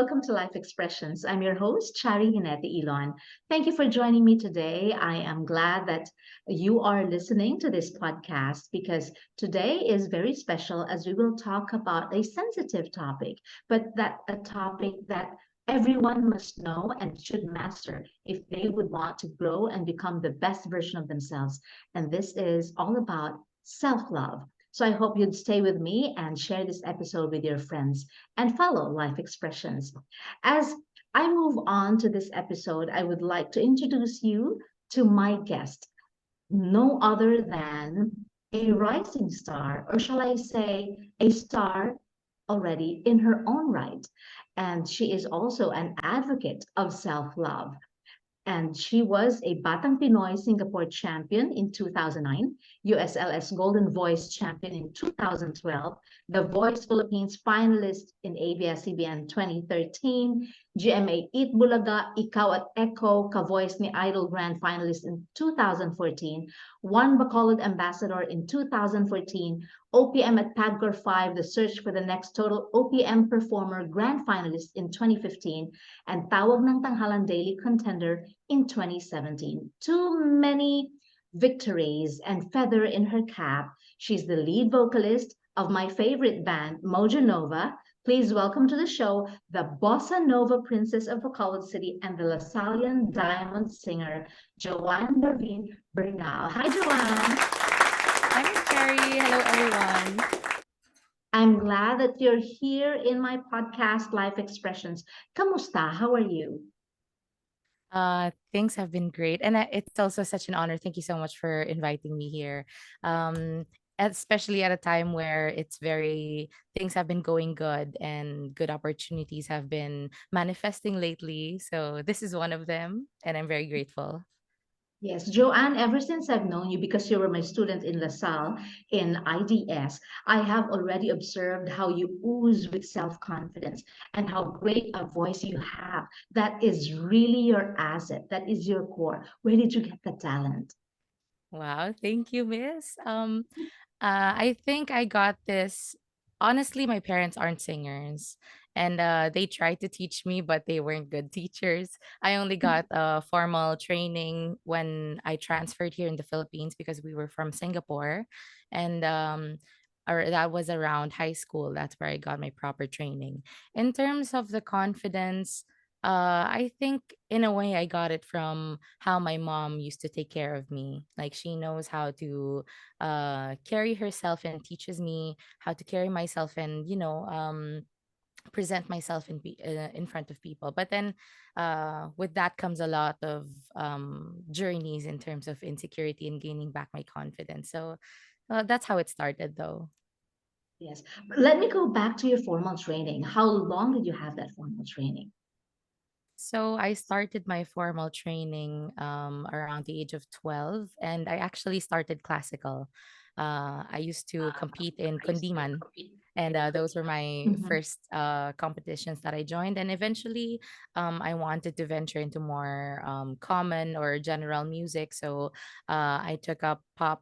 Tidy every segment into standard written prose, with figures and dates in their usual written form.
welcome to Life Expressions. I'm your host, Chari Hinete Elon. Thank you for joining me today. I am glad that you are listening to this podcast because today is very special as we will talk about a sensitive topic, but that a topic that everyone must know and should master if they would want to grow and become the best version of themselves. And this is all about self love. So I hope you'd stay with me and share this episode with your friends and follow Life Expressions. As I move on to this episode, I would like to introduce you to my guest, no other than a rising star, or shall I say, a star already in her own right. And she is also an advocate of self love. And she was a Batang Pinoy Singapore champion in 2009, USLS Golden Voice champion in 2012, The Voice Philippines finalist in ABS-CBN 2013, GMA Eat Bulaga, Ikaw at Echo, Ka-Voice ni Idol Grand finalist in 2014, won Bacolod Ambassador in 2014, OPM at PAGCOR 5, The Search for the Next Total OPM Performer Grand finalist in 2015, and Tawag ng Tanghalan Daily Contender in 2017. Too many victories and feather in her cap. She's the lead vocalist of my favorite band, Mojo Nova. Please welcome to the show the Bossa Nova Princess of Bacolod City and the Lasallian Diamond singer, Joanne Bernal. Hi, Joanne. Hi, Carrie. Hello, everyone. I'm glad that you're here in my podcast, Life Expressions. Kamusta? How are you? Things have been great, and it's also such an honor. Thank you so much for inviting me here. Um, Especially at a time where it's very things have been going good and good opportunities have been manifesting lately. So this is one of them, and I'm very grateful. Yes, Joanne, ever since I've known you, because you were my student in LaSalle in IDS, I have already observed how you ooze with self-confidence and how great a voice you have. That is really your asset. That is your core. Where did you get the talent? Wow, thank you, Miss. I think I got this. Honestly, my parents aren't singers, and they tried to teach me, but they weren't good teachers. I only got formal training when I transferred here in the Philippines because we were from Singapore, and or that was around high school. That's where I got my proper training. In terms of the confidence, I think in a way I got it from how my mom used to take care of me. Like she knows how to carry herself and teaches me how to carry myself and present myself in front of people. But then with that comes a lot of journeys in terms of insecurity and gaining back my confidence. So that's how it started, though. Yes. Let me go back to your formal training. How long did you have that formal training? So I started my formal training around the age of 12, and I actually started classical. I used to compete in Kundiman, and those were my Mhm. first competitions that I joined. And eventually, I wanted to venture into more common or general music. So I took up pop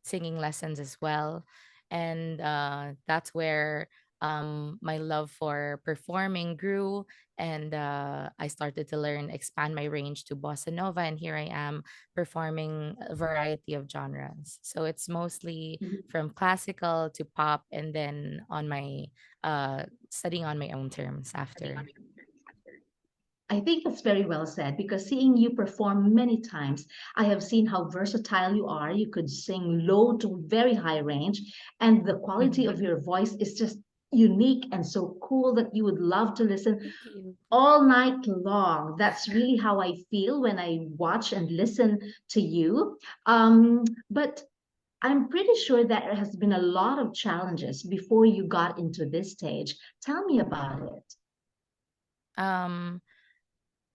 singing lessons as well. And that's where my love for performing grew, and I started to learn, expand my range to bossa nova, and here I am performing a variety of genres. So it's mostly from classical to pop, and then on my studying on my own terms after. I think that's very well said because seeing you perform many times, I have seen how versatile you are. You could sing low to very high range, and the quality Mhm. of your voice is just unique and so cool that you would love to listen Thank you. all night long. That's really how I feel when I watch and listen to you. But I'm pretty sure that there has been a lot of challenges before you got into this stage. Tell me about it. um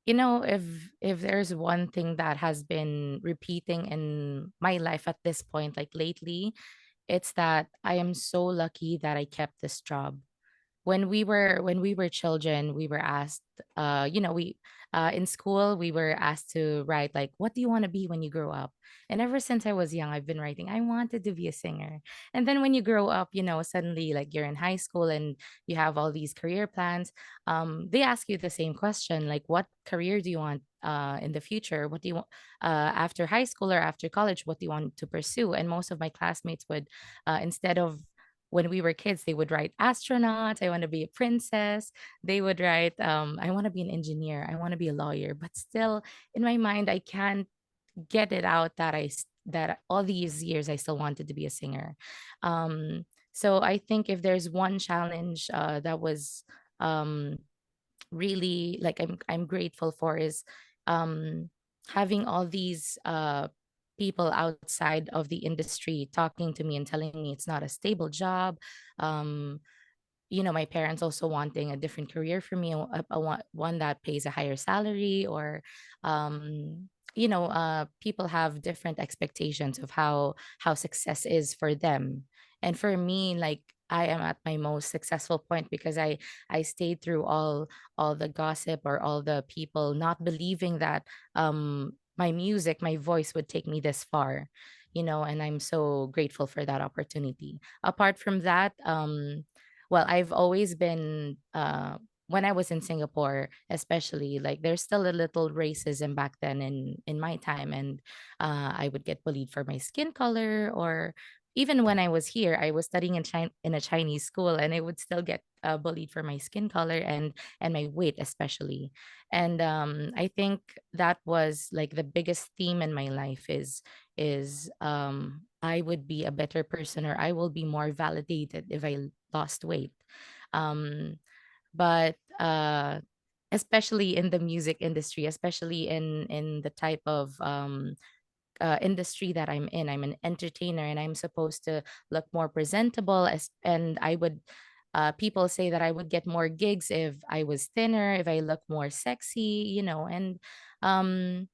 you know, if there's one thing that has been repeating in my life at this point, like lately, it's that I am so lucky that I kept this job. when we were children, we were asked, we in school we were asked to write like, what do you want to be when you grow up? And ever since I was young, I've been writing, I wanted to be a singer. And then when you grow up, suddenly, like, you're in high school and you have all these career plans. They ask you the same question, like, what career do you want in the future? What do you want after high school or after college? What do you want to pursue? And most of my classmates would, instead of, when we were kids, they would write astronaut, I want to be a princess. They would write, I want to be an engineer, I want to be a lawyer. But still, in my mind, I can't get it out that that all these years I still wanted to be a singer. So I think if there's one challenge that was, um, really, like, I'm grateful for, is um having all these people outside of the industry talking to me and telling me it's not a stable job. um my parents also wanting a different career for me, one that pays a higher salary, or people have different expectations of how success is for them. And for me, like, I am at my most successful point because I stayed through all the gossip, or all the people not believing that my music, my voice would take me this far. And I'm so grateful for that opportunity. Apart from that, well, I've always been, when I was in Singapore, especially, like, there's still a little racism back then in my time. And I would get bullied for my skin color. Or even when I was here, I was studying in a Chinese school, and I would still get bullied for my skin color and my weight, especially. And I think that was like the biggest theme in my life, is I would be a better person, or I will be more validated if I lost weight. Um, but especially in the music industry, especially in the type of industry that I'm in, I'm an entertainer, and I'm supposed to look more presentable. And I would, people say that I would get more gigs if I was thinner, if I look more sexy, and um,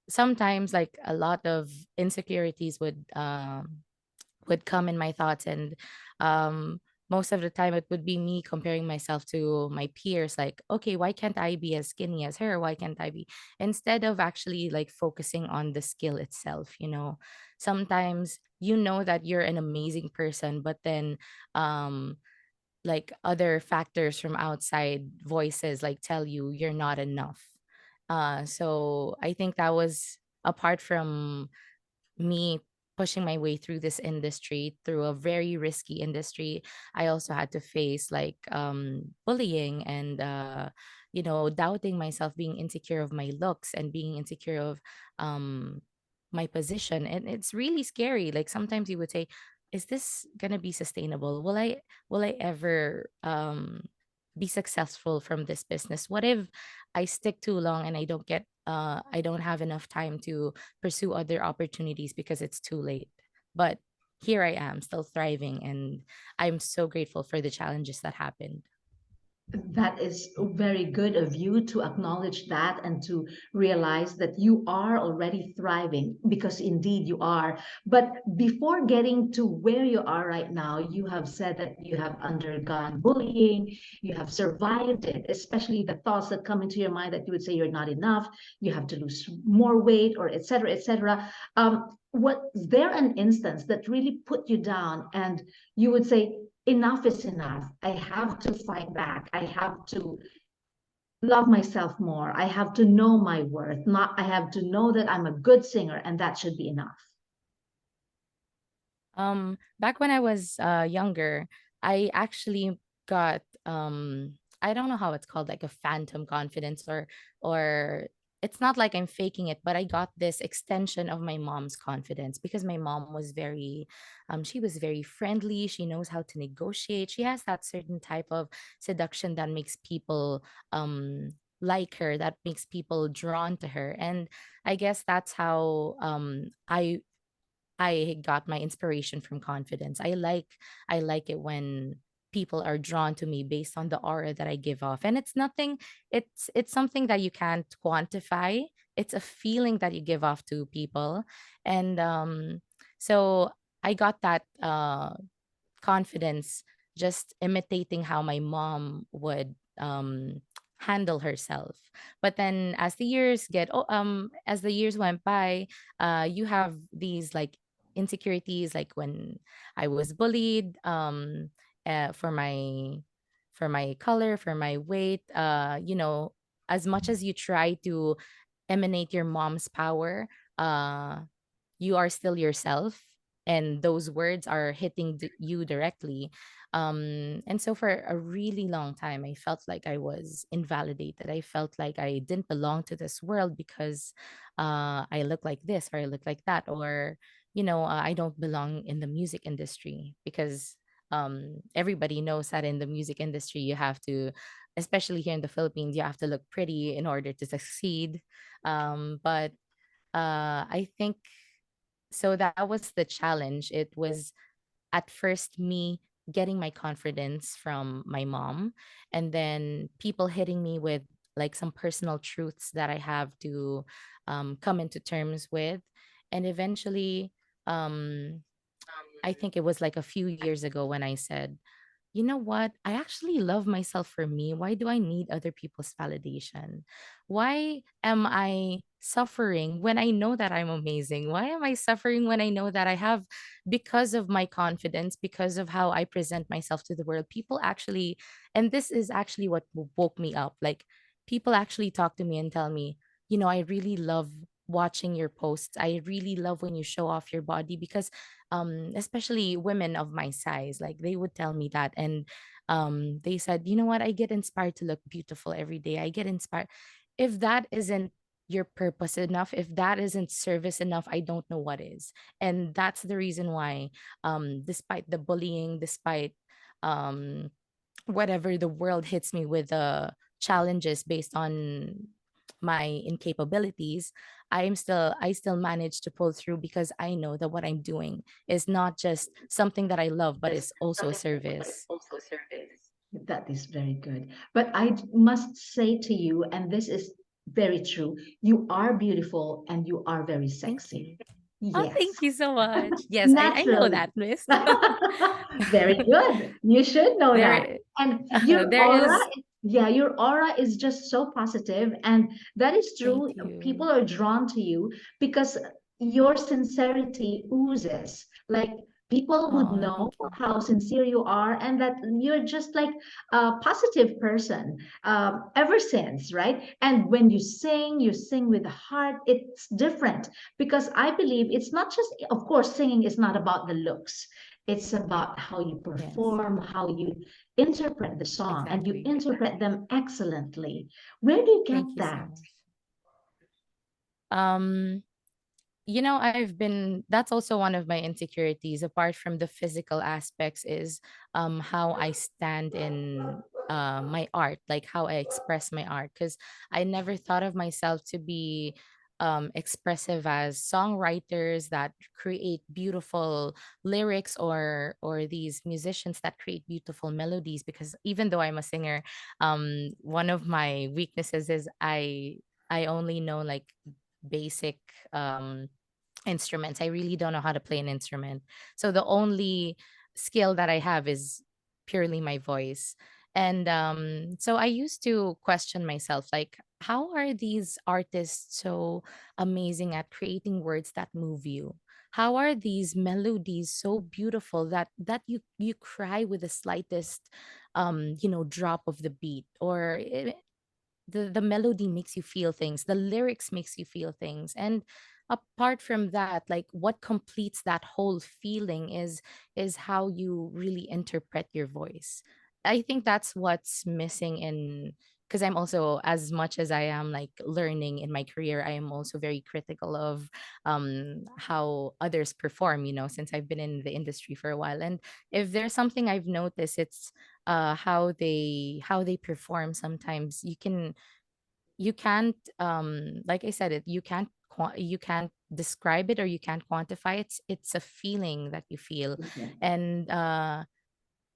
sometimes, like, a lot of insecurities would come in my thoughts. And um most of the time it would be me comparing myself to my peers, like, okay, why can't I be as skinny as her? Why can't I be, instead of actually, like, focusing on the skill itself. Sometimes that you're an amazing person, but then um like, other factors from outside voices, like, tell you you're not enough. So I think that was, apart from me pushing my way through this industry, through a very risky industry, I also had to face, like, bullying, and doubting myself, being insecure of my looks, and being insecure of um my position. And it's really scary. Like, sometimes you would say, is this gonna be sustainable? Will I ever be successful from this business? What if I stick too long and I don't have enough time to pursue other opportunities because it's too late? But here I am, still thriving, and I'm so grateful for the challenges that happened. That is very good of you to acknowledge that and to realize that you are already thriving, because indeed you are. But before getting to where you are right now, you have said that you have undergone bullying, you have survived it, especially the thoughts that come into your mind that you would say you're not enough, you have to lose more weight, or etc., etc. Was there an instance that really put you down and you would say, enough is enough. I have to fight back. I have to love myself more. I have to know my worth. Not I have to know that I'm a good singer and that should be enough. Back when I was younger, I actually got, I don't know how it's called, like a phantom confidence, or it's not like I'm faking it, but I got this extension of my mom's confidence, because my mom was very, she was very friendly. She knows how to negotiate. She has that certain type of seduction that makes people like her, that makes people drawn to her. And I guess that's how I got my inspiration from confidence. I like it when people are drawn to me based on the aura that I give off. And it's nothing, it's something that you can't quantify. It's a feeling that you give off to people. And so I got that confidence just imitating how my mom would handle herself. But then as the years went by, you have these like insecurities, like when I was bullied for my color, for my weight. As much as you try to emanate your mom's power, uh you are still yourself, and those words are hitting you directly. And so for a really long time I felt like I was invalidated. I felt like I didn't belong to this world because I look like this, or I look like that, or I don't belong in the music industry, because everybody knows that in the music industry you have to, especially here in the Philippines, you have to look pretty in order to succeed. But I think so that was the challenge. It was at first me getting my confidence from my mom, and then people hitting me with like some personal truths that I have to come into terms with. And eventually, um, I think it was like a few years ago when I said, you know what? I actually love myself for me. Why do I need other people's validation? Why am I suffering when I know that I'm amazing? Why am I suffering when I know that I have, because of my confidence, because of how I present myself to the world, people actually, and this is actually what woke me up. Like, people actually talk to me and tell me, I really love watching your posts. I really love when you show off your body, because especially women of my size, like they would tell me that. And they said, you know what, I get inspired to look beautiful every day. I get inspired. If that isn't your purpose enough, if that isn't service enough, I don't know what is. And that's the reason why, despite the bullying, despite um whatever the world hits me with, challenges based on my incapabilities, I still manage to pull through, because I know that what I'm doing is not just something that I love, but it's also a service. That is very good. But must say to you, and this is very true, you are beautiful and you are very Thank sexy. you. Oh, Yes, thank you so much. Yes, I know naturally. that, Miss. Very good. You should know that. there And your there aura, is. yeah, your aura is just so positive, and that is Thank true. you. People are drawn to you because your sincerity oozes. Like people would Oh, know thank you. how sincere you are, and that you're just like a positive person ever since, right? And when you sing with the heart. It's different because I believe it's not just, of course, singing is not about the looks. It's about how you Yes, perform, how you interpret the song, and you exactly. interpret them excellently. Where do you get Thank you so that? much. um that's also one of my insecurities, apart from the physical aspects, is how I stand in my art, like how I express my art, because I never thought of myself to be expressive as songwriters that create beautiful lyrics, or these musicians that create beautiful melodies. Because even though I'm a singer, one of my weaknesses is I only know like basic um instruments. I really don't know how to play an instrument. So the only skill that I have is purely my voice. And so I used to question myself, like, how are these artists so amazing at creating words that move you? How are these melodies so beautiful that you cry with the slightest drop of the beat, or the melody makes you feel things, the lyrics makes you feel things. And apart from that, like what completes that whole feeling is how you really interpret your voice. I think that's what's missing in, because I'm also, as much as I am like learning in my career, I am also very critical of how others perform, since I've been in the industry for a while. And if there's something I've noticed, it's how they perform. Sometimes you can't, like I said, you can't describe it, or you can't quantify it. It's a feeling that you feel. Okay. And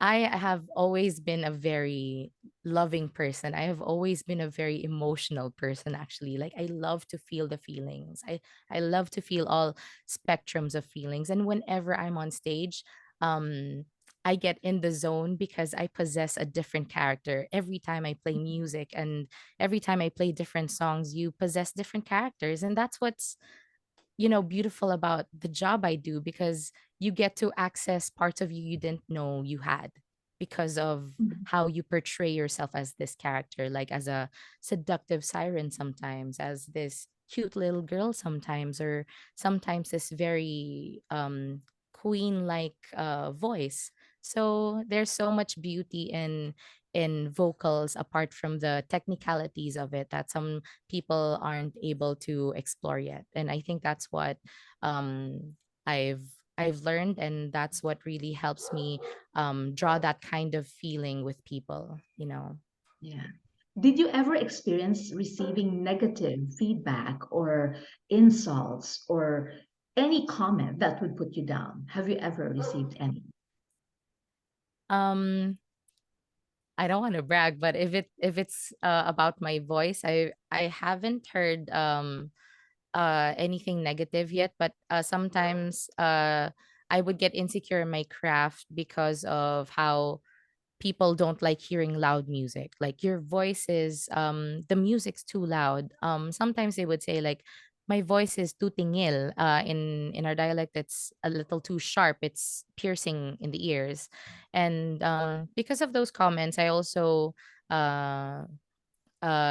I have always been a very loving person. I have always been a very emotional person, actually. Like, I love to feel the feelings. I love to feel all spectrums of feelings. And whenever I'm on stage, um I get in the zone because I possess a different character every time I play Mhm. music, and every time I play different songs, you possess different characters, and that's what's, beautiful about the job I do, because you get to access parts of you you didn't know you had, because of Mhm. how you portray yourself as this character, like as a seductive siren sometimes, as this cute little girl sometimes, or sometimes this very queen like voice. So there's so much beauty in vocals, apart from the technicalities of it, that some people aren't able to explore yet. And I think that's what um, I've I've learned, and that's what really helps me draw that kind of feeling with people. Yeah. Did you ever experience receiving negative feedback or insults or any comment that would put you down? Have you ever received any? Um, I don't want to brag, but if it's about my voice, I haven't heard anything negative yet, but sometimes I would get insecure in my craft because of how people don't like hearing loud music. Like your voice is the music's too loud. Sometimes they would say like my voice is too tingil. In our dialect, it's a little too sharp. It's piercing in the ears, and because of those comments, I also uh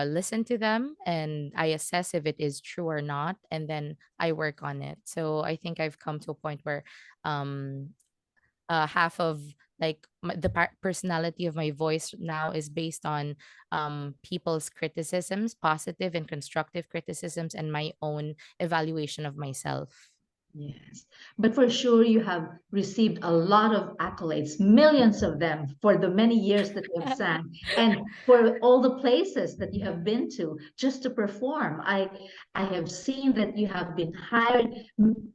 listen to them, and I assess if it is true or not, and then I work on it. So I think I've come to a point where um half of like the personality of my voice now is based on people's criticisms, positive and constructive criticisms, and my own evaluation of myself. Yes. But for sure, you have received a lot of accolades, millions of them for the many years that you have sang and for all the places that you have been to just to perform. I have seen that you have been hired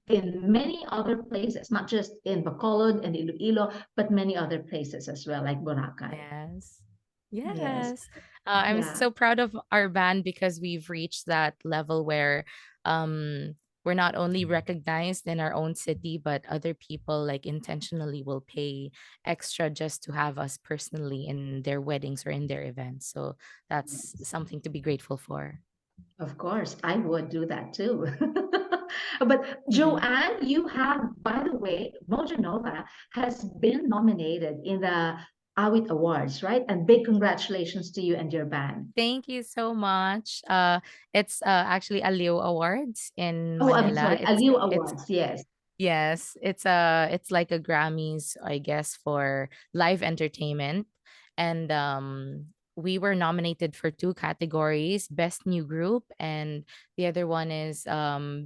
in many other places, not just in Bacolod and Iloilo, but many other places as well, like Boracay. Yes. Yes. Yes. I'm Yeah. so proud of our band because we've reached that level where um we're not only recognized in our own city, but other people like intentionally will pay extra just to have us personally in their weddings or in their events. So that's Yes. something to be grateful for. Of course, I would do that too. But Mhm. Joanne, you have, by the way, Mojo Nova has been nominated in the Awit Awards, right? And big congratulations to you and your band. Thank you so much. It's actually a Leo Awards in Oh, I'm Manila. sorry, It's Aliu it's Awards. Yes. Yes, it's like a Grammys, I guess, for live entertainment. And we were nominated for two categories, Best New Group, and the other one is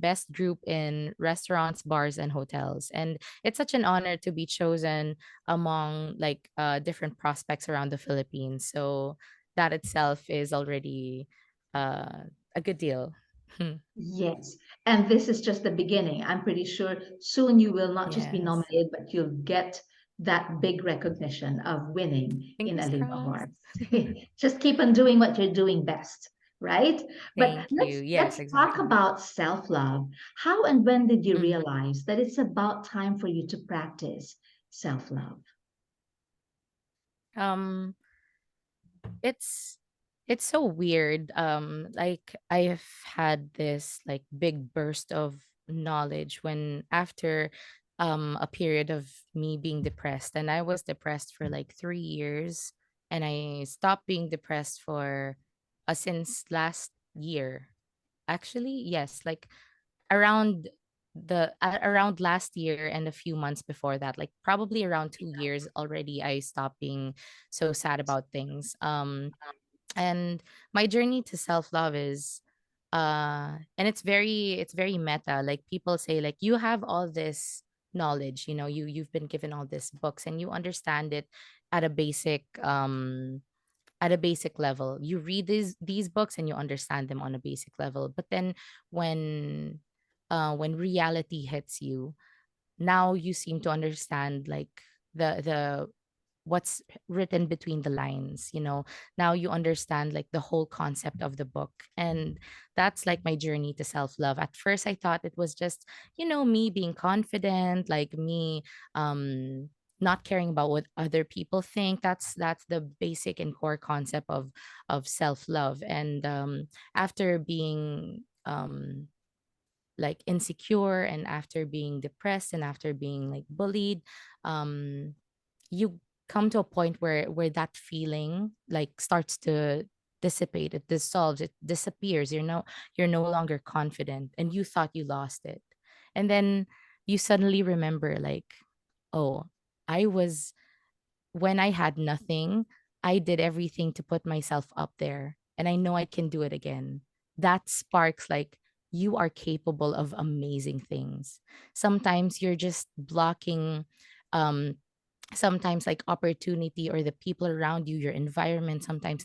Best Group in Restaurants, Bars, and Hotels. And it's such an honor to be chosen among like different prospects around the Philippines. So that itself is already a good deal. Yes. And this is just the beginning. I'm pretty sure soon you will not just be Yes. nominated, but you'll get that big recognition of winning in Fingers Aliu crossed. Awards. Just keep on doing what you're doing best, right? But Thank you. let's Yes, talk exactly. about self-love. How and when did you Mhm. realize that it's about time for you to practice self-love? Um, it's it's so weird. Like I've had this like big burst of knowledge when after a period of me being depressed, and I was depressed for like 3 years, and I stopped being depressed for since last year. Actually, yes, like around around last year and a few months before that, like probably around 2 years already, I stopped being so sad about things. And my journey to self-love is and it's very meta. Like people say like you have all this knowledge, you've been given all these books and you understand it at a basic level. You read these books and you understand them on a basic level, but then when when reality hits you, now you seem to understand like the what's written between the lines. Now you understand like the whole concept of the book. And that's like my journey to self-love. At first I thought it was just me being confident, like me um not caring about what other people think. That's the basic and core concept of self-love. And after being like insecure, and after being depressed, and after being like bullied, um you come to a point where that feeling like starts to dissipate, it dissolves, it disappears. You're no longer confident, and you thought you lost it. And then you suddenly remember, like, oh, I was when I had nothing, I did everything to put myself up there, and I know I can do it again. That sparks like you are capable of amazing things. Sometimes you're just blocking um sometimes like opportunity, or the people around you, your environment, sometimes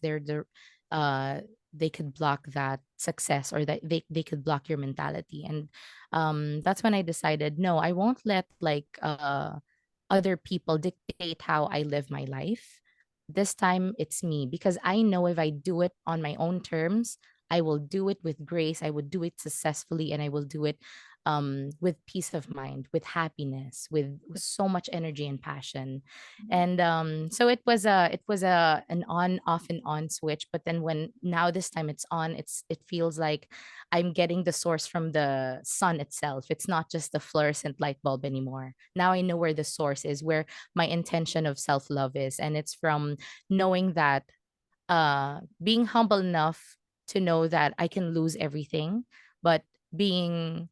uh they could block that success, or that they could block your mentality. And that's when I decided, no, I won't let like other people dictate how I live my life. This time it's me, because I know if I do it on my own terms, I will do it with grace, I would do it successfully, and I will do it with peace of mind, with happiness, with so much energy and passion. And so it was a an on off and on switch. But then when now this time it's on, it feels like I'm getting the source from the sun itself. It's not just the fluorescent light bulb anymore. Now I know where the source is, where my intention of self love is, and it's from knowing that being humble enough to know that I can lose everything, but being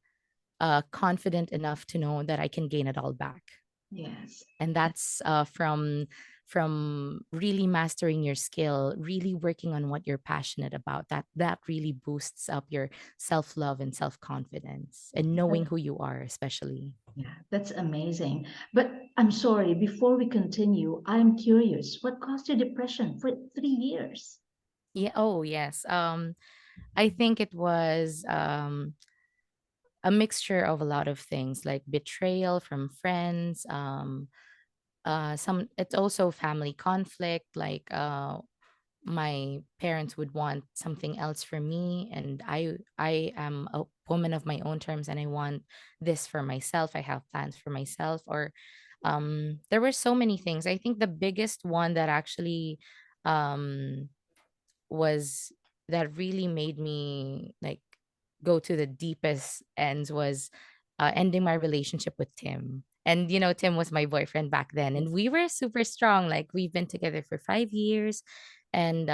confident enough to know that I can gain it all back. Yes. And that's from really mastering your skill, really working on what you're passionate about. That really boosts up your self love and self confidence, and knowing who you are, especially. Yeah, that's amazing. But I'm sorry, before we continue, I'm curious, what caused you depression for 3 years? Yeah. Oh yes. I think it was a mixture of a lot of things, like betrayal from friends, some it's also family conflict, like my parents would want something else for me, and I am a woman of my own terms, and I want this for myself, I have plans for myself. Or there were so many things. I think the biggest one that actually um was that really made me like go to the deepest ends was ending my relationship with Tim. And Tim was my boyfriend back then, and we were super strong. Like, we've been together for 5 years, and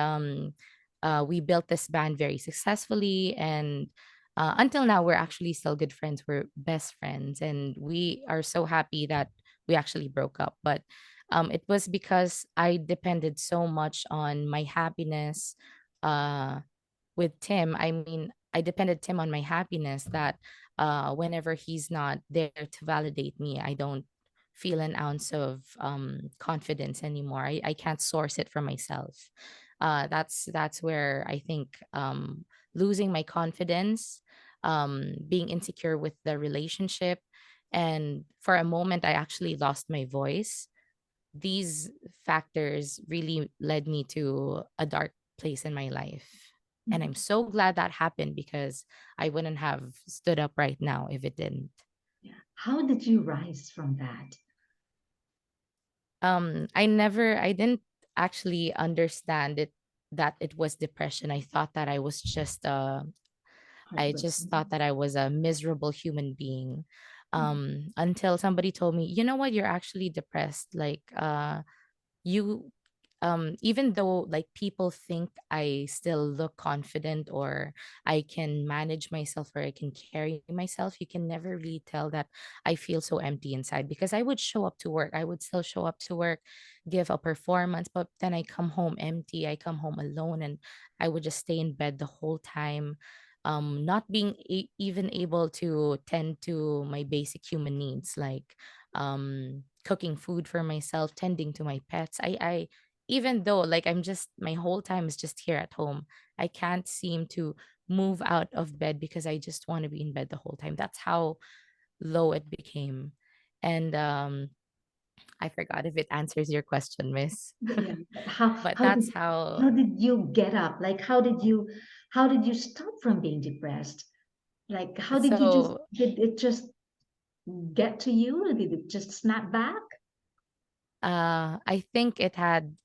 we built this band very successfully. And until now, we're actually still good friends. We're best friends, and we are so happy that we actually broke up. But it was because I depended so much on my happiness uh, with Tim. I mean, I depended Tim on my happiness, that whenever he's not there to validate me, I don't feel an ounce of confidence anymore. I can't source it from myself. That's where I think losing my confidence, being insecure with the relationship, and for a moment I actually lost my voice. These factors really led me to a dark place in my life. And I'm Mhm. so glad that happened, because I wouldn't have stood up right now if it didn't. Yeah. How did you rise from that? I didn't actually understand it, that it was depression. I just thought Heartbroken. that I was a miserable human being, until somebody told me, you know what, you're actually depressed. Like, you even though like people think I still look confident, or I can manage myself, or I can carry myself, you can never really tell that I feel so empty inside, because I would show up to work, I would still show up to work, give a performance, but then I come home empty, I come home alone, and I would just stay in bed the whole time, not being even able to tend to my basic human needs, like cooking food for myself, tending to my pets. I even though like I'm just my whole time is just here at home, I can't seem to move out of bed, because I just want to be in bed the whole time. That's how low it became. And I forgot if it answers your question, miss. But yeah, but how But how did that's how. how did you get up? Like how did you stop from being depressed? Like how did you just So did it just get to you? Or did it just snap back? I think it had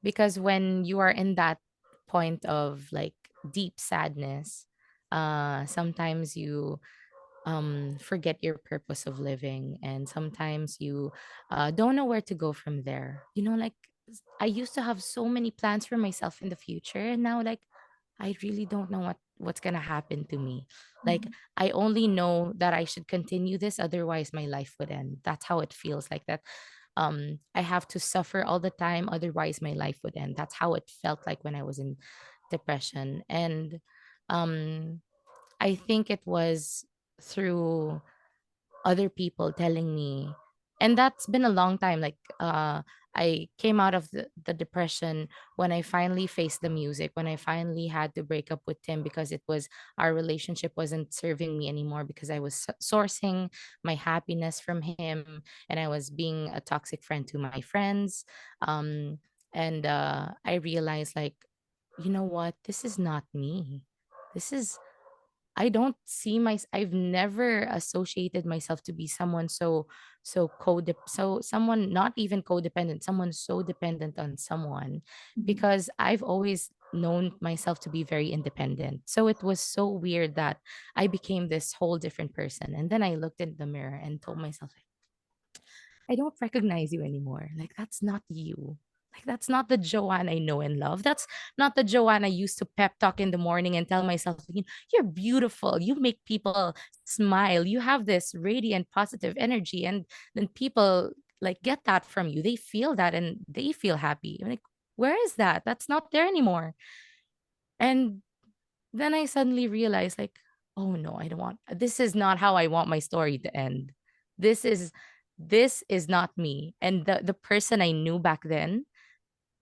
because when you are in that point of like deep sadness, sometimes you forget your purpose of living, and sometimes you don't know where to go from there. You know, like I used to have so many plans for myself in the future, and now like I really don't know what's gonna happen to me. Like Mhm. I only know that I should continue this, otherwise my life would end. That's how it feels like that. I have to suffer all the time, otherwise my life would end. That's how it felt like when I was in depression. And um I think it was through other people telling me, and that's been a long time. Like I came out of the depression when I finally faced the music, when I finally had to break up with Tim because it was our relationship wasn't serving me anymore, because I was sourcing my happiness from him, and I was being a toxic friend to my friends. um and I realized, like, you know what, this is not me. This is, I don't see my, I've never associated myself to be someone so someone not even codependent, someone so dependent on someone, Mhm. because I've always known myself to be very independent. So it was so weird that I became this whole different person. And then I looked in the mirror and told myself, I don't recognize you anymore. Like, that's not you. Like, that's not the Joanne I know and love. That's not the Joanne I used to pep talk in the morning and tell myself, you're beautiful. You make people smile. You have this radiant, positive energy. And then people like get that from you. They feel that and they feel happy. I'm like, where is that? That's not there anymore. And then I suddenly realized, like, oh no, I don't want, this is not how I want my story to end. This is, this is not me. And the person I knew back then,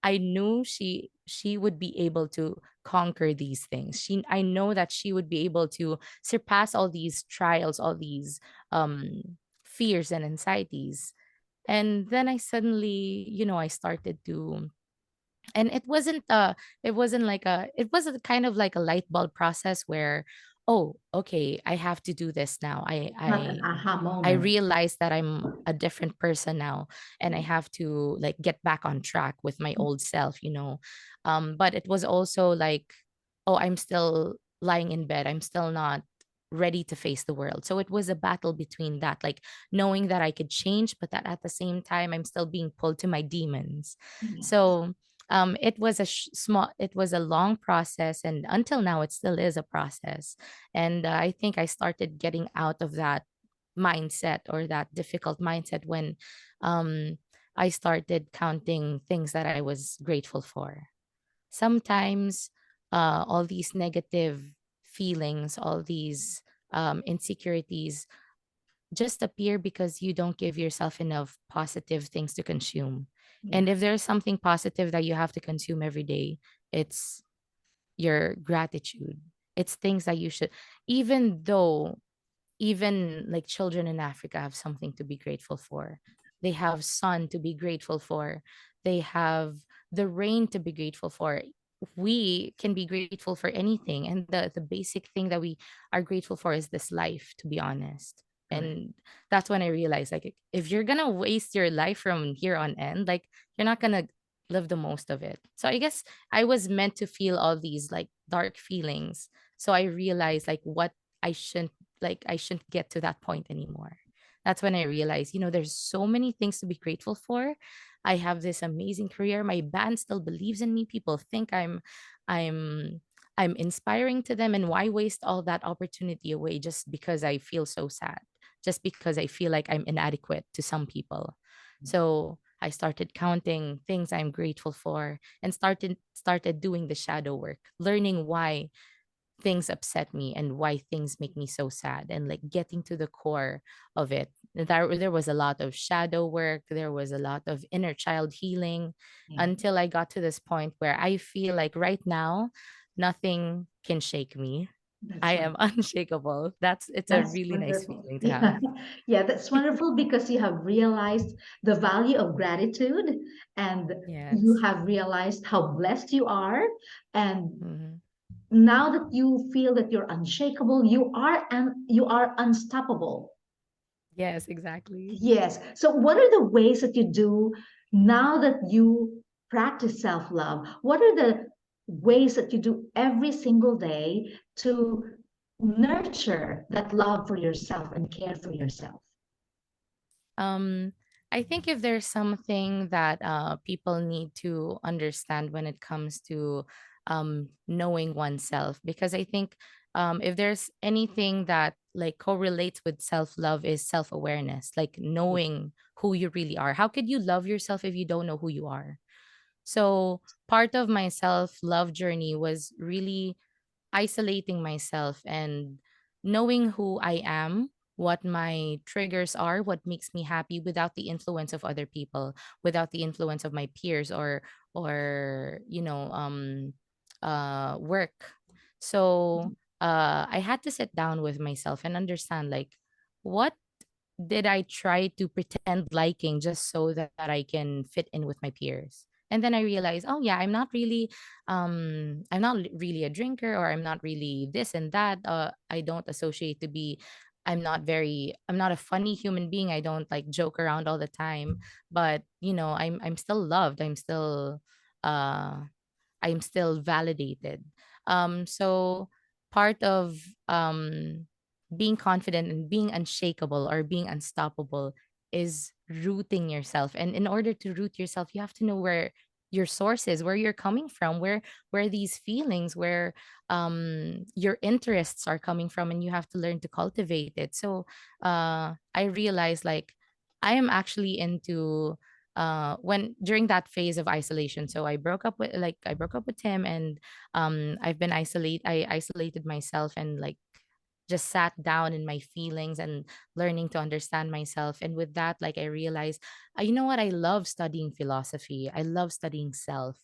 I knew she would be able to conquer these things. I know that she would be able to surpass all these trials, all these fears and anxieties. And then I suddenly, I started to, and it wasn't like a, it was a kind of like a light bulb process where, oh, okay, I have to do this now. Not an aha I moment. realized that I'm a different person now, and I have to like get back on track with my old self. But it was also like, oh, I'm still lying in bed, I'm still not ready to face the world. So it was a battle between that, like knowing that I could change, but that at the same time I'm still being pulled to my demons. Yes. So it was a small, it was a long process, and until now it still is a process. And I think I started getting out of that mindset, or that difficult mindset, when um, I started counting things that I was grateful for. Sometimes all these negative feelings, all these insecurities just appear because you don't give yourself enough positive things to consume. And Yeah. if there's something positive that you have to consume every day, it's your gratitude. It's things that you should, even though, even like children in Africa have something to be grateful for. They have sun to be grateful for. They have the rain to be grateful for. We can be grateful for anything. And the basic thing that we are grateful for is this life, to be honest. Correct. And that's when I realized, like, if you're gonna waste your life from here on end, like, you're not gonna live the most of it. So I guess I was meant to feel all these like dark feelings. So I realized like what I shouldn't, like I shouldn't get to that point anymore. That's when I realized, there's so many things to be grateful for. I have this amazing career. My band still believes in me. People think I'm I'm inspiring to them, and why waste all that opportunity away just because I feel so sad? Just because I feel like I'm inadequate to some people. So I started counting things I'm grateful for, and started doing the shadow work, learning why things upset me and why things make me so sad, and like getting to the core of it. There was a lot of shadow work, there was a lot of inner child healing, Yeah. until I got to this point where I feel like right now nothing can shake me. I That's right. am unshakable. It's a That's really nice wonderful. feeling to have. Yeah. Yeah, that's wonderful because you have realized the value of gratitude, and you Yes. have realized how blessed you are. And Hmm. now that you feel that you're unshakable, you are unstoppable. Yes, exactly. Yes. So, what are the ways that you do now that you practice self love? What are the ways that you do every single day to nurture that love for yourself and care for yourself? Um, I think if there's something that people need to understand when it comes to knowing oneself, because I think if there's anything that like correlates with self love is self awareness, like knowing who you really are. How could you love yourself if you don't know who you are? So part of my self love journey was really isolating myself and knowing who I am, what my triggers are, what makes me happy without the influence of other people, without the influence of my peers or work. So I had to sit down with myself and understand like what did I try to pretend liking just so that I can fit in with my peers? And then I realized, oh yeah, I'm not really a drinker, or I'm not really this and that. I don't associate to be I'm not a funny human being. I don't like joke around all the time. But I'm still loved. Uh I'm still validated. So part of being confident and being unshakable or being unstoppable is rooting yourself. And in order to root yourself, you have to know where your source is, where you're coming from, where these feelings, where your interests are coming from, and you have to learn to cultivate it. So I realized like I am actually into when during that phase of isolation. So I broke up with him, and I isolated myself and like just sat down in my feelings and learning to understand myself. And with that, like I realized, you know what, I love studying philosophy, I love studying self,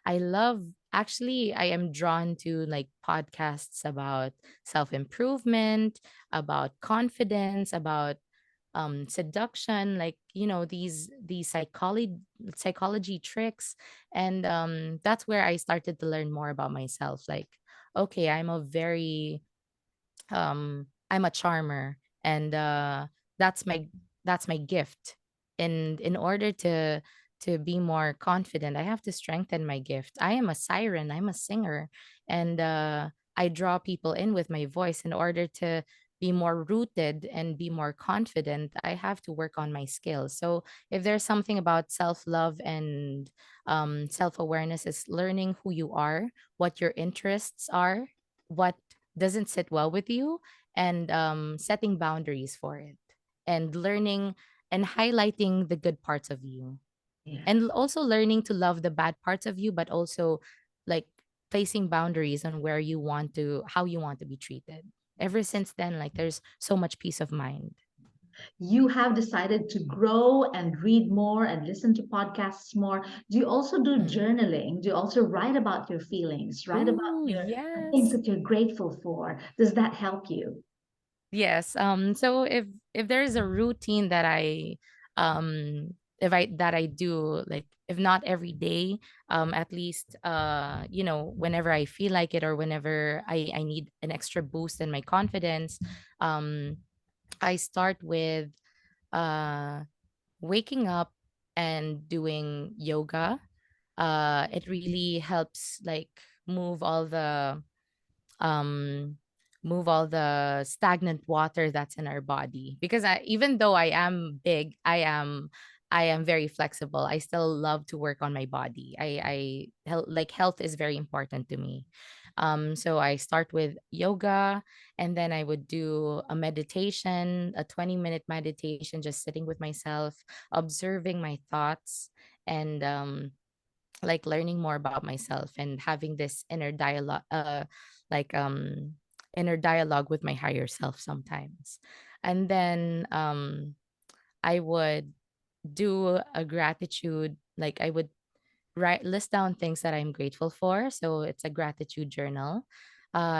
I love actually I am drawn to like podcasts about self improvement, about confidence, about seduction, like these psychology tricks. And that's where I started to learn more about myself. Like, okay, I'm a charmer, and that's my that's my gift. And in order to be more confident, I have to strengthen my gift. I am a siren, I'm a singer, and I draw people in with my voice. In order to be more rooted and be more confident, I have to work on my skills. So if there's something about self-love and self-awareness, is learning who you are, what your interests are, what doesn't sit well with you, and setting boundaries for it, and learning and highlighting the good parts of you, Yeah. and also learning to love the bad parts of you, but also like placing boundaries on how you want to be treated. Ever since then, like there's so much peace of mind. You have decided to grow and read more and listen to podcasts more. Do you also do Mm. journaling? Do you also write about your feelings, write about Ooh, the things yes. that you're grateful for? Does that help you? Yes. So if there's a routine that I do, like if not every day, at least whenever I feel like it, or whenever I need an extra boost in my confidence, um I start with uh waking up and doing yoga. It really helps like move all the um stagnant water that's in our body, because even though I am big, I am very flexible. I still love to work on my body. Like health is very important to me. So I start with yoga, and then I would do a meditation, a 20-minute meditation, just sitting with myself, observing my thoughts, and like learning more about myself and having this like inner dialogue with my higher self sometimes. And then I would do a gratitude, like I would write list down things that I'm grateful for. So it's a gratitude journal.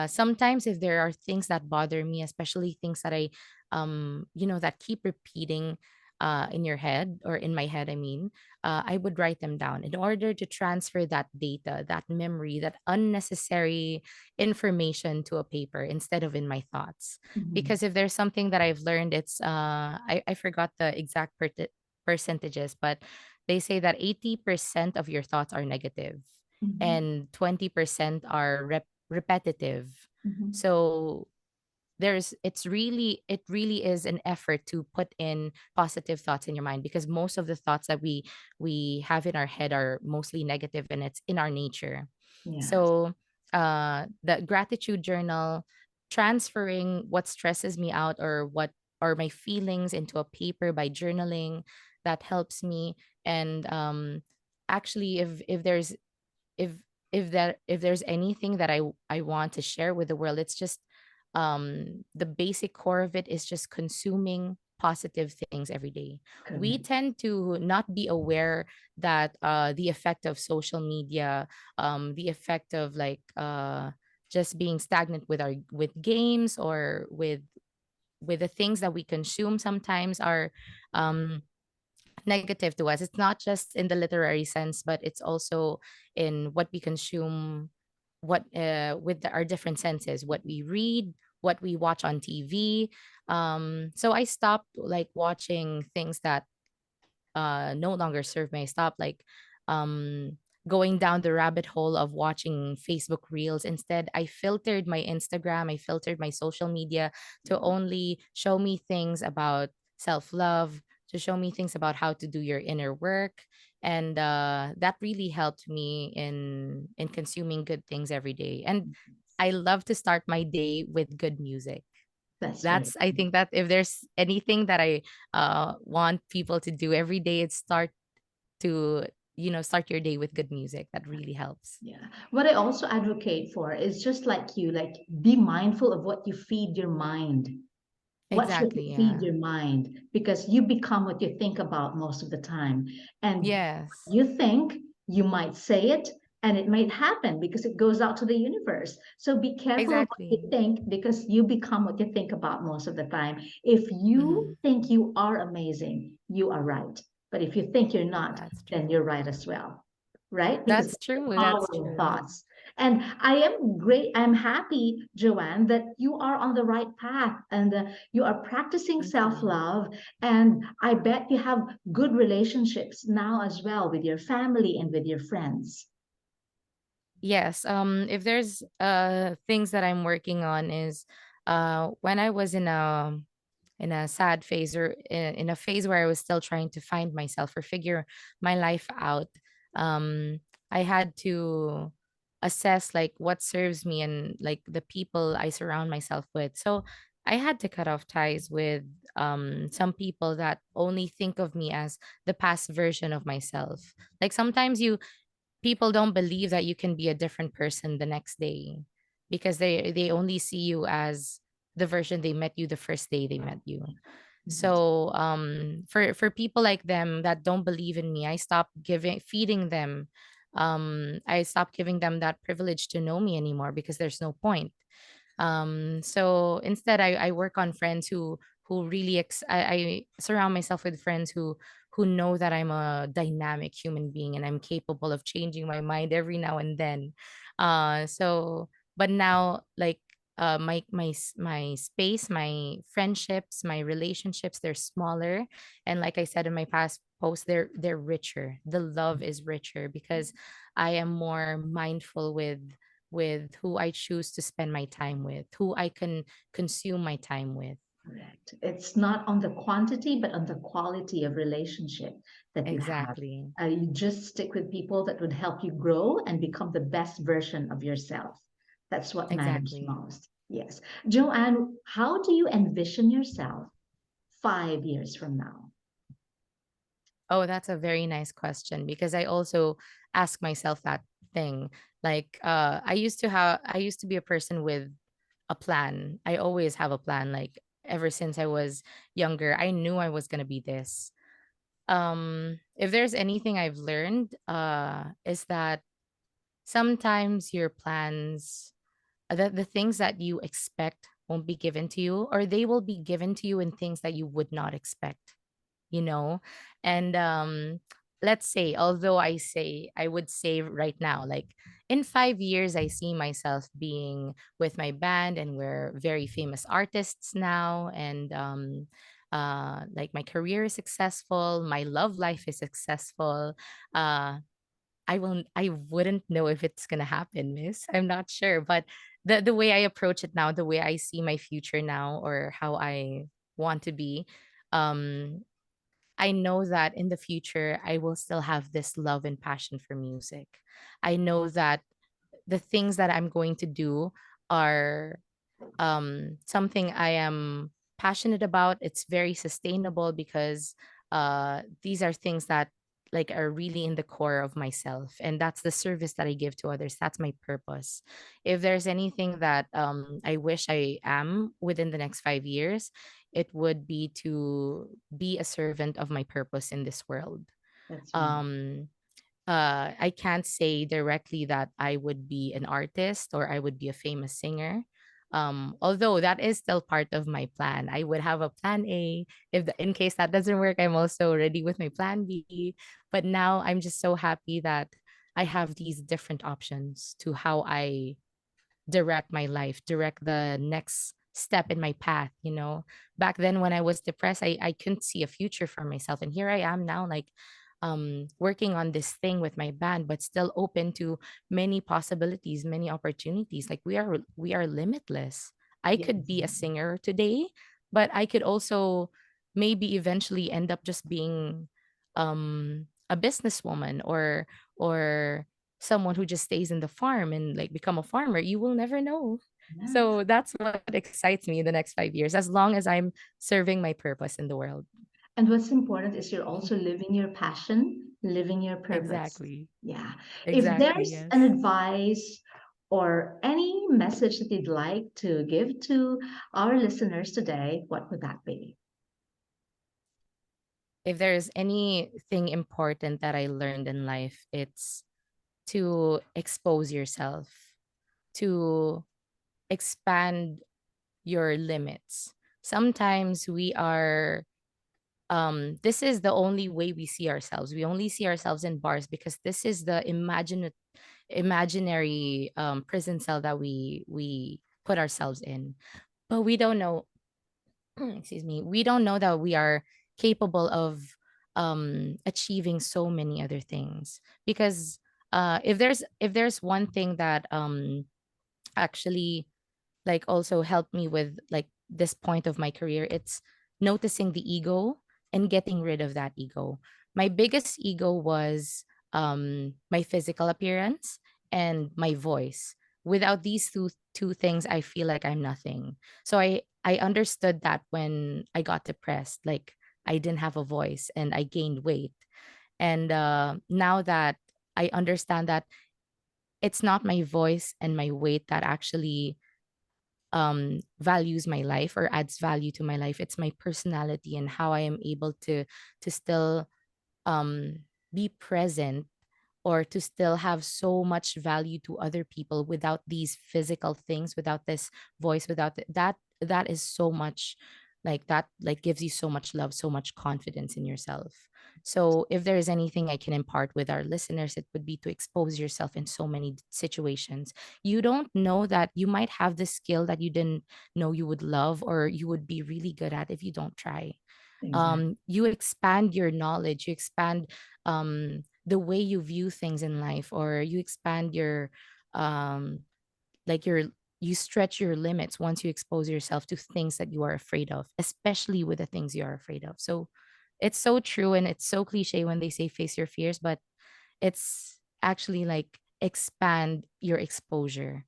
Sometimes if there are things that bother me, especially things that I that keep repeating, in your head, or in my head, I mean, I would write them down in order to transfer that data, that memory, that unnecessary information to a paper instead of in my thoughts. Mhm. Because if there's something that I've learned, it's I forgot the exact percentages, but they say that 80% of your thoughts are negative Mhm. and 20% are repetitive. Mhm. So it really is an effort to put in positive thoughts in your mind, because most of the thoughts that we have in our head are mostly negative, and it's in our nature. Yes. So the gratitude journal, transferring what stresses me out, or what or my feelings, into a paper by journaling, that helps me. And actually, if if there's anything that I want to share with the world, it's just the basic core of it is just consuming positive things every day. We Correct. tend to not be aware that the effect of social media, the effect of like just being stagnant with our with games, or with the things that we consume, sometimes are um negative to us. It's not just in the literary sense, but it's also in what we consume, what with our different senses, what we read, what we watch on TV. So I stopped like watching things that no longer serve me. I stopped like um going down the rabbit hole of watching Facebook reels. Instead, I filtered my Instagram, I filtered my social media to only show me things about self-love, to show me things about how to do your inner work. And that really helped me in consuming good things every day. And I love to start my day with good music. That's very That's, I think that if there's anything that I want people to do every day, it's to start your day with good music. That really helps. yeah. What I also advocate for is just like you, like be mindful of what you feed your mind. What should Exactly. you feed Yeah. your mind? Because you become what you think about most of the time. And Yes. you think, you might say it, and it might happen because it goes out to the universe. So be careful of what you Exactly. think, because you become what you think about most of the time. If you Hmm. think you are amazing, you are right. But if you think you're not, That's then true. you're right as well. Right? Because That's that's the true. power That's of true. thoughts. And I am great. I'm happy, Joanne, that you are on the right path, and you are practicing Thank self you. love. And I bet you have good relationships now as well with your family and with your friends. Yes. If there's things that I'm working on is when I was in a sad phase, or in a phase where I was still trying to find myself or figure my life out. um I had to assess like what serves me and like the people I surround myself with. So I had to cut off ties with some people that only think of me as the past version of myself. Like sometimes you people don't believe that you can be a different person the next day, because they only see you as the version they met you the first day they met you. Yes. So for people like them that don't believe in me, I stopped giving feeding them. I stopped giving them that privilege to know me anymore, because there's no point. So instead, I work on friends who really I surround myself with friends who know that I'm a dynamic human being and I'm capable of changing my mind every now and then. So but now, like my space, my friendships, my relationships, they're smaller. And like I said in my past post, they're richer. The love is richer, because I am more mindful with who I choose to spend my time with, who I can consume my time with. Correct. It's not on the quantity, but on the quality of relationship that you have. Exactly. You just stick with people that would help you grow and become the best version of yourself. That's what matters Exactly. most. Yes. Joanne, how do you envision yourself 5 years from now? Oh, that's a very nice question, because I also ask myself that thing. Like I used to be a person with a plan. I always have a plan. Like ever since I was younger, I knew I was going to be this. If there's anything I've learned is that sometimes your plans, the things that you expect won't be given to you, or they will be given to you in things that you would not expect. you know? And let's say, although I would say right now, like in 5 years, I see myself being with my band and we're very famous artists now. And like my career is successful, my love life is successful. Uh, I wouldn't know if it's gonna happen, miss. I'm not sure. But the way I approach it now, the way I see my future now or how I want to be, um, I know that in the future I will still have this love and passion for music. I know that the things that I'm going to do are something I am passionate about. It's very sustainable because these are things that like are really in the core of myself, and that's the service that I give to others. That's my purpose. If there's anything that I wish I am within the next 5 years, it would be to be a servant of my purpose in this world. That's wonderful. um I can't say directly that I would be an artist or I would be a famous singer. Although that is still part of my plan. I would have a plan A. In case that doesn't work, I'm also ready with my plan B. But now I'm just so happy that I have these different options to how I direct my life, direct the next step in my path, you know. Back then when I was depressed, I couldn't see a future for myself. And here I am now, like working on this thing with my band, but still open to many possibilities, many opportunities. Like we are limitless. I could Yes. be a singer today, but I could also maybe eventually end up just being a businesswoman or someone who just stays in the farm and like become a farmer. You will never know. Yes. So that's what excites me in the next 5 years, as long as I'm serving my purpose in the world. And what's important is you're also living your passion, living your purpose. Exactly. Yeah. If Exactly. there's an Yes. advice or any message that you'd like to give to our listeners today, what would that be? If there's anything important that I learned in life, it's to expose yourself, to expand your limits. Sometimes we are this is the only way we see ourselves. We only see ourselves in bars because this is the imaginary prison cell that we put ourselves in. But we don't know excuse me, we don't know that we are capable of achieving so many other things. Because if there's one thing that actually like also helped me with like this point of my career, it's noticing the ego and getting rid of that ego. My biggest ego was my physical appearance and my voice. Without these two things, I feel like I'm nothing. So I understood that when I got depressed, like I didn't have a voice and I gained weight. And now that I understand that it's not my voice and my weight that actually values my life or adds value to my life, it's my personality and how I am able to still um be present or to still have so much value to other people without these physical things, without this voice, without that. That is so much like that, like gives you so much love, so much confidence in yourself. So if there is anything I can impart with our listeners, it would be to expose yourself in so many situations. You don't know that you might have the skill that you didn't know you would love or you would be really good at if you don't try. Exactly. You expand your knowledge, you expand the way you view things in life, or you expand your um, like your you stretch your limits once you expose yourself to things that you are afraid of, especially with the things you are afraid of. So it's so true and it's so cliche when they say face your fears, but it's actually like expand your exposure,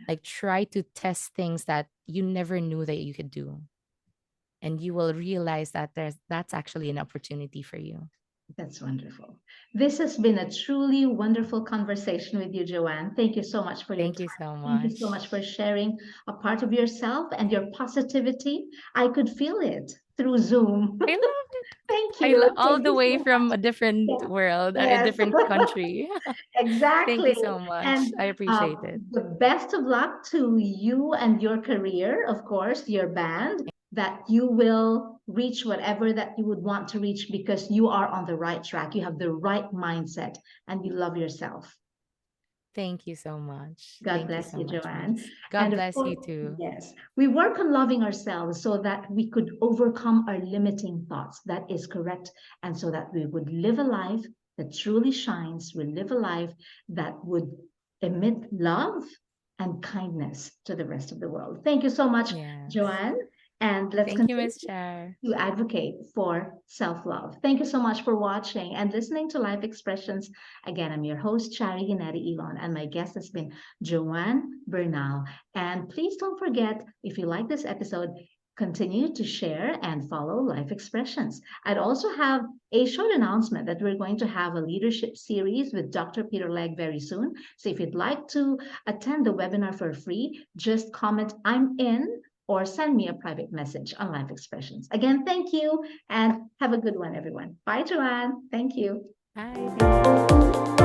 like try to test things that you never knew that you could do, and you will realize that that's actually an opportunity for you. That's wonderful. This has been a truly wonderful conversation with you, Joanne. Thank you so much for your Thank you time. so Thank you so much. much for sharing a part of yourself and your positivity. I could feel it through Zoom. I loved it. Thank I you. all Thank the you way so from much. a different Yeah. world, a Yes, different country. Thank you exactly. so much. And I appreciate it. the best of luck to you and your career, of course, your band. that you will reach whatever that you would want to reach because you are on the right track. You have the right mindset and you love yourself. Thank you so much. God Thank you bless so you, much, Joanne. Miss. God And of bless you course, too. yes, we work on loving ourselves so that we could overcome our limiting thoughts. That is correct. And so that we would live a life that truly shines. We live a life that would emit love and kindness to the rest of the world. Thank you so much, Yes. Joanne. And let's Thank you, continue Miss Char. to advocate for self love. Thank you so much for watching and listening to Life Expressions. Again, I'm your host, Chari Ginette Elon, and my guest has been Joanne Bernal. And please don't forget, if you like this episode, continue to share and follow Life Expressions. I'd also have a short announcement that we're going to have a leadership series with Dr. Peter Legg very soon. So if you'd like to attend the webinar for free, just comment "I'm in" or send me a private message on Life Expressions. Again, thank you and have a good one, everyone. Bye, Joanne. Thank you. Bye. Thank you.